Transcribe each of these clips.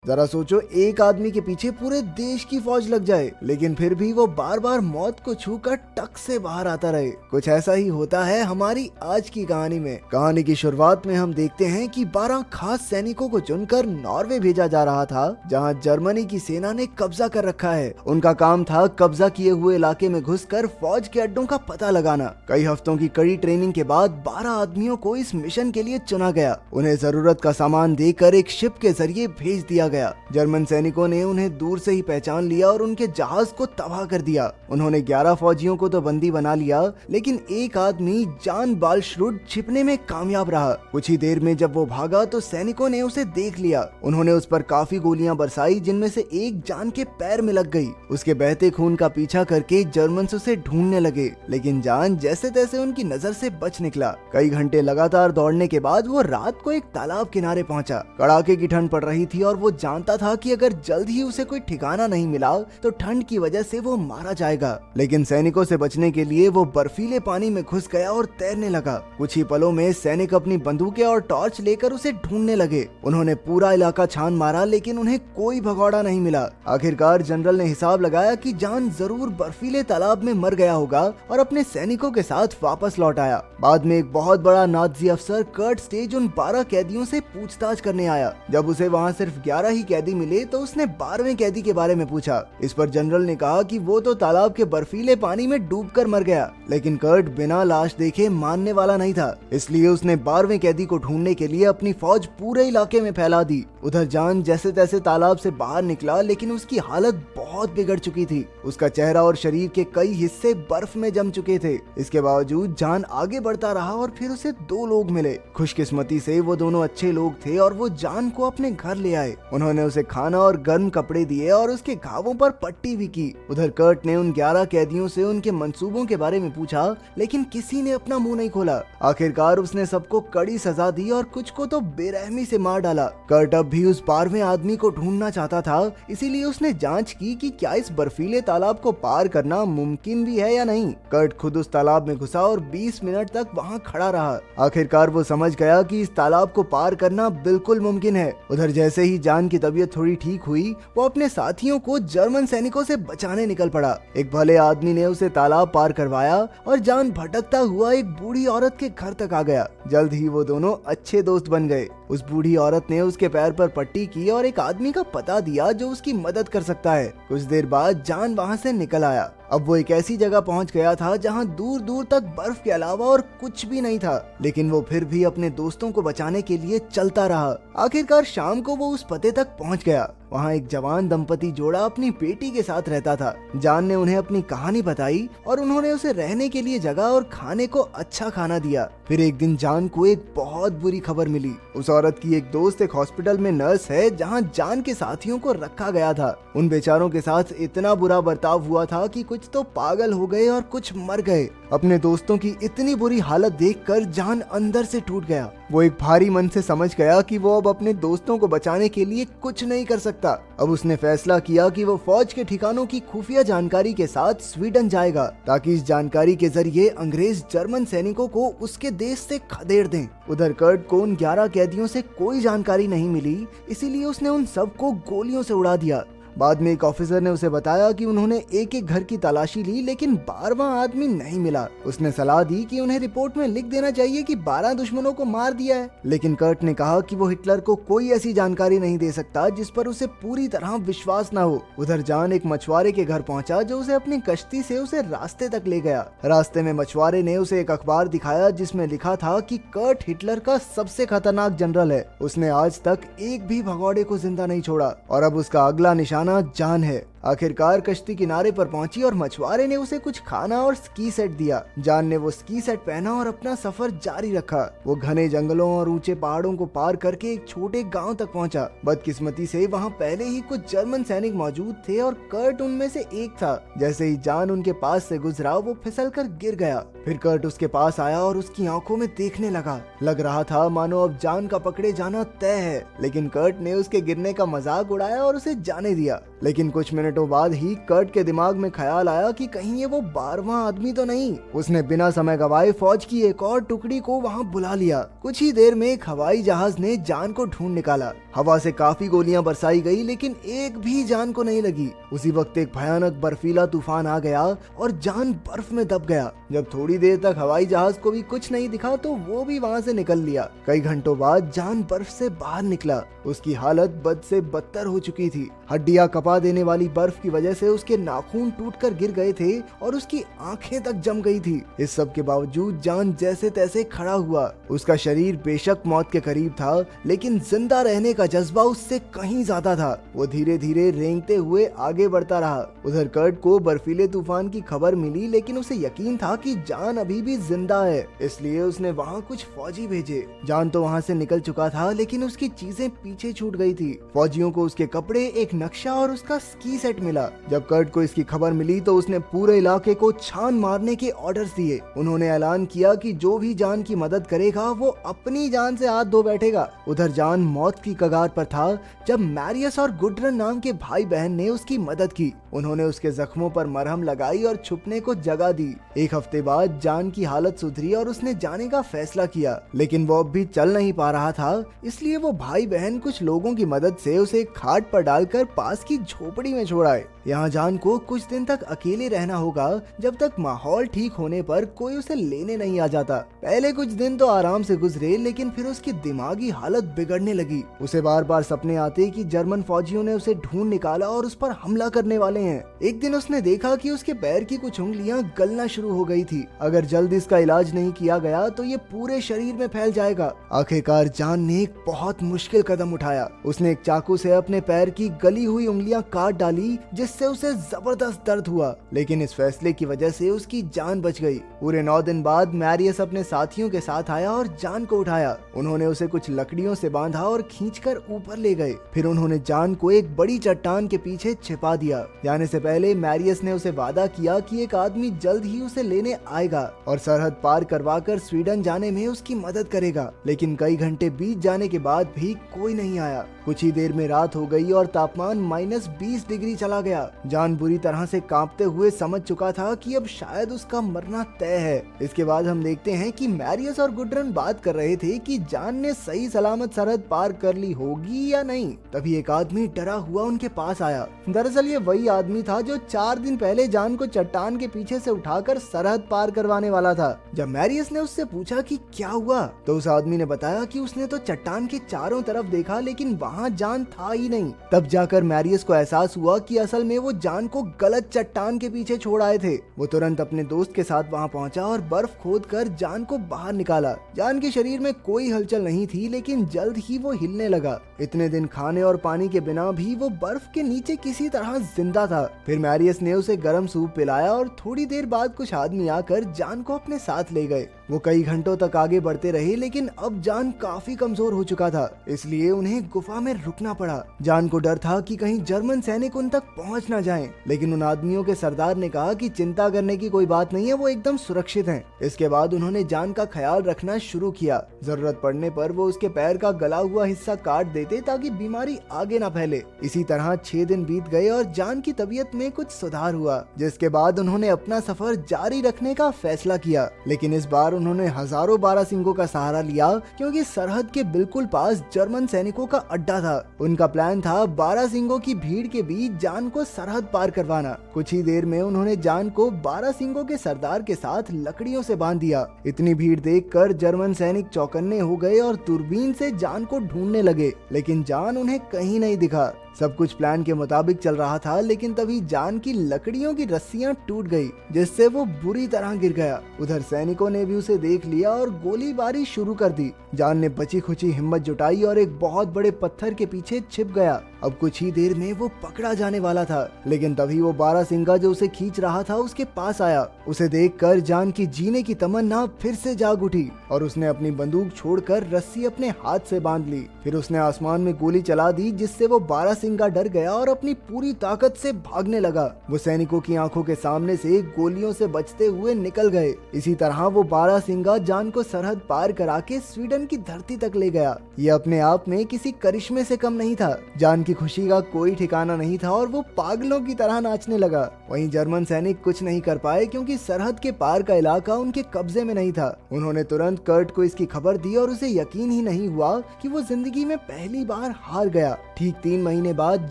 जरा सोचो, एक आदमी के पीछे पूरे देश की फौज लग जाए, लेकिन फिर भी वो बार बार मौत को छूकर टक से बाहर आता रहे। कुछ ऐसा ही होता है हमारी आज की कहानी में। कहानी की शुरुआत में हम देखते हैं कि 12 खास सैनिकों को चुनकर नॉर्वे भेजा जा रहा था, जहां जर्मनी की सेना ने कब्जा कर रखा है। उनका काम था कब्जा किए हुए इलाके में घुसकर फौज के अड्डों का पता लगाना। कई हफ्तों की कड़ी ट्रेनिंग के बाद 12 आदमियों को इस मिशन के लिए चुना गया। उन्हें जरूरत का सामान देकर एक शिप के जरिए भेज दिया गया। जर्मन सैनिकों ने उन्हें दूर से ही पहचान लिया और उनके जहाज को तबाह कर दिया। उन्होंने 11 फौजियों को तो बंदी बना लिया, लेकिन एक आदमी जान बालश्रुड छिपने में कामयाब रहा। कुछ ही देर में जब वो भागा तो सैनिकों ने उसे देख लिया। उन्होंने उस पर काफी गोलियां बरसाई, जिनमें से एक जान के पैर में लग गई। उसके बहते खून का पीछा करके जर्मन्स उसे ढूंढने लगे, लेकिन जान जैसे तैसे उनकी नजर से बच निकला। कई घंटे लगातार दौड़ने के बाद वो रात को एक तालाब किनारे पहुंचा। कड़ाके की ठंड पड़ रही थी और वो जानता था कि अगर जल्द ही उसे कोई ठिकाना नहीं मिला तो ठंड की वजह से वो मारा जाएगा। लेकिन सैनिकों से बचने के लिए वो बर्फीले पानी में घुस गया और तैरने लगा। कुछ ही पलों में सैनिक अपनी बंदूकें और टॉर्च लेकर उसे ढूंढने लगे। उन्होंने पूरा इलाका छान मारा, लेकिन उन्हें कोई भगौड़ा नहीं मिला। आखिरकार जनरल ने हिसाब लगाया कि जान जरूर बर्फीले तालाब में मर गया होगा और अपने सैनिकों के साथ वापस लौट आया। बाद में एक बहुत बड़ा नाज़ी अफसर कर्ट स्टेज उन 12 कैदियों से पूछताछ करने आया। जब उसे वहाँ सिर्फ 11 ही कैदी मिले तो उसने 12वें कैदी के बारे में पूछा। इस पर जनरल ने कहा कि वो तो तालाब के बर्फीले पानी में डूबकर मर गया। लेकिन कर्ट बिना लाश देखे मानने वाला नहीं था, इसलिए उसने 12वें कैदी को ढूंढने के लिए अपनी फौज पूरे इलाके में फैला दी। उधर जान जैसे तैसे तालाब से बाहर निकला, लेकिन उसकी हालत बहुत बिगड़ चुकी थी। उसका चेहरा और शरीर के कई हिस्से बर्फ में जम चुके थे। इसके बावजूद जान आगे बढ़ता रहा और फिर उसे 2 लोग मिले। खुशकिस्मती से वो दोनों अच्छे लोग थे और वो जान को अपने घर ले आए। उन्होंने उसे खाना और गर्म कपड़े दिए और उसके घावों पर पट्टी भी की। उधर कर्ट ने उन 11 कैदियों से उनके मंसूबों के बारे में पूछा, लेकिन किसी ने अपना मुंह नहीं खोला। आखिरकार उसने सबको कड़ी सजा दी और कुछ को तो बेरहमी से मार डाला। कर्ट अब भी उस 12वें आदमी को ढूंढना चाहता था, इसीलिए उसने जांच की कि क्या इस बर्फीले तालाब को पार करना मुमकिन भी है या नहीं। कर्ट खुद उस तालाब में घुसा और 20 मिनट तक वहाँ खड़ा रहा। आखिरकार वो समझ गया कि इस तालाब को पार करना बिल्कुल मुमकिन है। उधर जैसे ही जान की तबीयत थोड़ी ठीक हुई, वो अपने साथियों को जर्मन सैनिकों से बचाने निकल पड़ा। एक भले आदमी ने उसे तालाब पार करवाया और जान भटकता हुआ एक बूढ़ी औरत के घर तक आ गया। जल्द ही वो दोनों अच्छे दोस्त बन गए। उस बूढ़ी औरत ने उसके पैर पर पट्टी की और एक आदमी का पता दिया जो उसकी मदद कर सकता है। कुछ देर बाद जान वहाँ से निकल आया। अब वो एक ऐसी जगह पहुंच गया था जहां दूर दूर तक बर्फ के अलावा और कुछ भी नहीं था, लेकिन वो फिर भी अपने दोस्तों को बचाने के लिए चलता रहा। आखिरकार शाम को वो उस पते तक पहुंच गया। वहाँ एक जवान दंपति जोड़ा अपनी बेटी के साथ रहता था। जान ने उन्हें अपनी कहानी बताई और उन्होंने उसे रहने के लिए जगह और खाने को अच्छा खाना दिया। फिर एक दिन जान को एक बहुत बुरी खबर मिली। उस औरत की एक दोस्त एक हॉस्पिटल में नर्स है जहाँ जान के साथियों को रखा गया था। उन बेचारों के साथ इतना बुरा बर्ताव हुआ था कि कुछ तो पागल हो गए और कुछ मर गए। अपने दोस्तों की इतनी बुरी हालत देखकर जान अंदर से टूट गया। वो एक भारी मन से समझ गया कि वो अब अपने दोस्तों को बचाने के लिए कुछ नहीं कर सकता। अब उसने फैसला किया कि वो फौज के ठिकानों की खुफिया जानकारी के साथ स्वीडन जाएगा, ताकि इस जानकारी के जरिए अंग्रेज जर्मन सैनिकों को उसके देश से खदेड़ दें। उधर कर्ट को उन 11 कैदियों से कोई जानकारी नहीं मिली, इसीलिए उसने उन सबको गोलियों से उड़ा दिया। बाद में एक ऑफिसर ने उसे बताया कि उन्होंने एक एक घर की तलाशी ली, लेकिन 12वां आदमी नहीं मिला। उसने सलाह दी कि उन्हें रिपोर्ट में लिख देना चाहिए कि 12 दुश्मनों को मार दिया है, लेकिन कर्ट ने कहा कि वो हिटलर को कोई ऐसी जानकारी नहीं दे सकता जिस पर उसे पूरी तरह विश्वास न हो। उधर जान एक मछुआरे के घर पहुंचा जो उसे अपनी कश्ती से उसे रास्ते तक ले गया। रास्ते में मछुआरे ने उसे एक अखबार दिखाया जिसमें लिखा था कि कर्ट हिटलर का सबसे खतरनाक जनरल है। उसने आज तक एक भी भगौड़े को जिंदा नहीं छोड़ा और अब उसका अगला निशाना जान है। आखिरकार कश्ती किनारे पर पहुंची और मछुआरे ने उसे कुछ खाना और स्की सेट दिया। जान ने वो स्की सेट पहना और अपना सफर जारी रखा। वो घने जंगलों और ऊंचे पहाड़ों को पार करके एक छोटे गांव तक पहुंचा। बदकिस्मती से वहां पहले ही कुछ जर्मन सैनिक मौजूद थे और कर्ट उनमें से एक था। जैसे ही जान उनके पास से गुजरा वो फिसल कर गिर गया। फिर कर्ट उसके पास आया और उसकी आंखों में देखने लगा। लग रहा था मानो अब जान का पकड़े जाना तय है, लेकिन कर्ट ने उसके गिरने का मजाक उड़ाया और उसे जाने दिया। लेकिन कुछ मिनटों घंटों बाद ही कर्ट के दिमाग में ख्याल आया कि कहीं ये वो 12वां आदमी तो नहीं। उसने बिना समय गवाए फौज की एक और टुकड़ी को वहाँ बुला लिया। कुछ ही देर में एक हवाई जहाज ने जान को ढूंढ निकाला। हवा से काफी गोलियां बरसाई गई लेकिन एक भी जान को नहीं लगी। उसी वक्त एक भयानक बर्फीला तूफान आ गया और जान बर्फ में दब गया। जब थोड़ी देर तक हवाई जहाज को भी कुछ नहीं दिखा तो वो भी वहाँ से निकल लिया। कई घंटों बाद जान बर्फ से बाहर निकला। उसकी हालत बद से बदतर हो चुकी थी। हड्डियां कपा देने वाली बर्फ की वजह से उसके नाखून टूटकर गिर गए थे और उसकी आंखें तक जम गई थी। इस सब के बावजूद जान जैसे तैसे खड़ा हुआ। उसका शरीर बेशक मौत के करीब था लेकिन जिंदा रहने का जज्बा उससे कहीं ज्यादा था। वो धीरे धीरे रेंगते हुए आगे बढ़ता रहा। उधर कर्ट को बर्फीले तूफान की खबर मिली लेकिन उसे यकीन था कि जान अभी भी जिंदा है, इसलिए उसने वहाँ कुछ फौजी भेजे। जान तो वहाँ से निकल चुका था लेकिन उसकी चीजें पीछे छूट गई थी। फौजियों को उसके कपड़े, एक नक्शा और उसका स्की सेट मिला। जब कर्ट को इसकी खबर मिली तो उसने पूरे इलाके को छान मारने के ऑर्डर्स दिए। उन्होंने ऐलान किया कि जो भी जान की मदद करेगा वो अपनी जान से हाथ धो बैठेगा। उधर जान मौत की कगार पर था जब मैरियस और गुडरन नाम के भाई बहन ने उसकी मदद की। उन्होंने उसके जख्मों पर मरहम लगाई और छुपने को जगह दी। एक हफ्ते बाद जान की हालत सुधरी और उसने जाने का फैसला किया, लेकिन वो अब भी चल नहीं पा रहा था। इसलिए वो भाई बहन कुछ लोगों की मदद से उसे एक खाट पर डालकर पास की झोपड़ी में छोड़ आए। यहाँ जान को कुछ दिन तक अकेले रहना होगा जब तक माहौल ठीक होने पर कोई उसे लेने नहीं आ जाता। पहले कुछ दिन तो आराम से गुजरे लेकिन फिर उसकी दिमागी हालत बिगड़ने लगी। उसे बार बार सपने आते कि जर्मन फौजियों ने उसे ढूंढ निकाला और उस पर हमला करने वाले हैं। एक दिन उसने देखा कि उसके पैर की कुछ उंगलियां गलना शुरू हो गई थी। अगर जल्द इसका इलाज नहीं किया गया तो ये पूरे शरीर में फैल जाएगा। आखिरकार जान ने एक बहुत मुश्किल कदम उठाया। उसने एक चाकू से अपने पैर की गली हुई उंगलियां काट डाली जिससे उसे जबरदस्त दर्द हुआ, लेकिन इस फैसले की वजह से उसकी जान बच गई। पूरे 9 दिन बाद मैरियस अपने साथियों के साथ आया और जान को उठाया। उन्होंने उसे कुछ लकड़ियों से बांधा और खींचकर ऊपर ले गए। फिर उन्होंने जान को एक बड़ी चट्टान के पीछे छिपा दिया। जाने से पहले मैरियस ने उसे वादा किया कि एक आदमी जल्द ही उसे लेने आएगा और सरहद पार करवाकर स्वीडन जाने में उसकी मदद करेगा। लेकिन कई घंटे बीत जाने के बाद भी कोई नहीं आया। कुछ ही देर में रात हो गई और तापमान -20 डिग्री चला गया। जान बुरी तरह से कांपते हुए समझ चुका था कि अब शायद उसका मरना तय है। इसके बाद हम देखते हैं कि मैरियस और गुडरन बात कर रहे थे कि जान ने सही सलामत सरहद पार कर ली होगी या नहीं। तभी एक आदमी डरा हुआ उनके पास आया। दरअसल ये वही आदमी था जो 4 दिन पहले जान को चट्टान के पीछे से उठाकर सरहद पार करवाने वाला था। जब मैरियस ने उससे पूछा कि क्या हुआ तो उस आदमी ने बताया कि उसने तो चट्टान के चारों तरफ देखा लेकिन वहाँ जान था ही नहीं। तब जाकर मैरियस को एहसास हुआ कि असल में वो जान को गलत चट्टान के पीछे छोड़ आए थे। वो तुरंत अपने दोस्त के साथ वहाँ पहुँचा और बर्फ खोदकर जान को बाहर निकाला। जान के शरीर में कोई हलचल नहीं थी लेकिन जल्द ही वो हिलने लगा। इतने दिन खाने और पानी के बिना भी वो बर्फ के नीचे किसी तरह जिंदा था। फिर मैरियस ने उसे गर्म सूप पिलाया और थोड़ी देर बाद कुछ आदमी आकर जान को अपने साथ ले गए। वो कई घंटों तक आगे बढ़ते रहे लेकिन अब जान काफी कमजोर हो चुका था, इसलिए उन्हें गुफा में रुकना पड़ा। जान को डर था कि कहीं जर्मन सैनिक उन तक पहुंच न जाएं, लेकिन उन आदमियों के सरदार ने कहा कि चिंता करने की कोई बात नहीं है, वो एकदम सुरक्षित हैं। इसके बाद उन्होंने जान का ख्याल रखना शुरू किया। जरूरत पड़ने पर वो उसके पैर का गला हुआ हिस्सा काट देते ताकि बीमारी आगे न फैले। इसी तरह 6 दिन बीत गए और जान की तबीयत में कुछ सुधार हुआ, जिसके बाद उन्होंने अपना सफर जारी रखने का फैसला किया। लेकिन इस बार उन्होंने हजारों बारासिंगों का सहारा लिया क्योंकि सरहद के बिल्कुल पास जर्मन सैनिकों का अड्डा था। उनका प्लान था बारासिंगों की भीड़ के बीच जान को सरहद पार करवाना। कुछ ही देर में उन्होंने जान को बारासिंगों के सरदार के साथ लकड़ियों से बांध दिया। इतनी भीड़ देखकर जर्मन सैनिक चौकन्ने हो गए और दूरबीन से जान को ढूंढने लगे, लेकिन जान उन्हें कहीं नहीं दिखा। सब कुछ प्लान के मुताबिक चल रहा था, लेकिन तभी जान की लकड़ियों की रस्सियां टूट गई, जिससे वो बुरी तरह गिर गया। उधर सैनिकों ने भी उसे देख लिया और गोलीबारी शुरू कर दी। जान ने बची खुची हिम्मत जुटाई और एक बहुत बड़े पत्थर के पीछे छिप गया। अब कुछ ही देर में वो पकड़ा जाने वाला था, लेकिन तभी वो बारासिंगा जो उसे खींच रहा था उसके पास आया। उसे देखकर जान की जीने की तमन्ना फिर से जाग उठी और उसने अपनी बंदूक छोड़कर रस्सी अपने हाथ से बांध ली। फिर उसने आसमान में गोली चला दी, जिससे वो बारासिंगा डर गया और अपनी पूरी ताकत से भागने लगा। वो सैनिकों की आंखों के सामने से गोलियों से बचते हुए निकल गए। इसी तरह वो बारासिंगा जान को सरहद पार करा के स्वीडन की धरती तक ले गया। ये अपने आप में किसी करिश्मे से कम नहीं था। जान की खुशी का कोई ठिकाना नहीं था और वो पागलों की तरह नाचने लगा। वहीं जर्मन सैनिक कुछ नहीं कर पाए क्योंकि सरहद के पार का इलाका उनके कब्जे में नहीं था। उन्होंने तुरंत कर्ट को इसकी खबर दी और उसे यकीन ही नहीं हुआ कि वो जिंदगी में पहली बार हार गया। ठीक 3 महीने बाद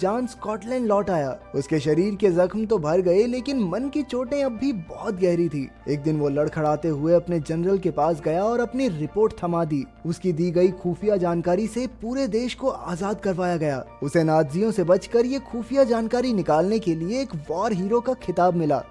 जॉन स्कॉटलैंड लौट आया। उसके शरीर के जख्म तो भर गए लेकिन मन की चोटें अब भी बहुत गहरी थी। एक दिन वो लड़खड़ाते हुए अपने जनरल के पास गया और अपनी रिपोर्ट थमा दी। उसकी दी गई खुफिया जानकारी से पूरे देश को आजाद करवाया गया। उसे नाज़ियों से बचकर ये खुफिया जानकारी निकालने के लिए एक वॉर हीरो का खिताब मिला।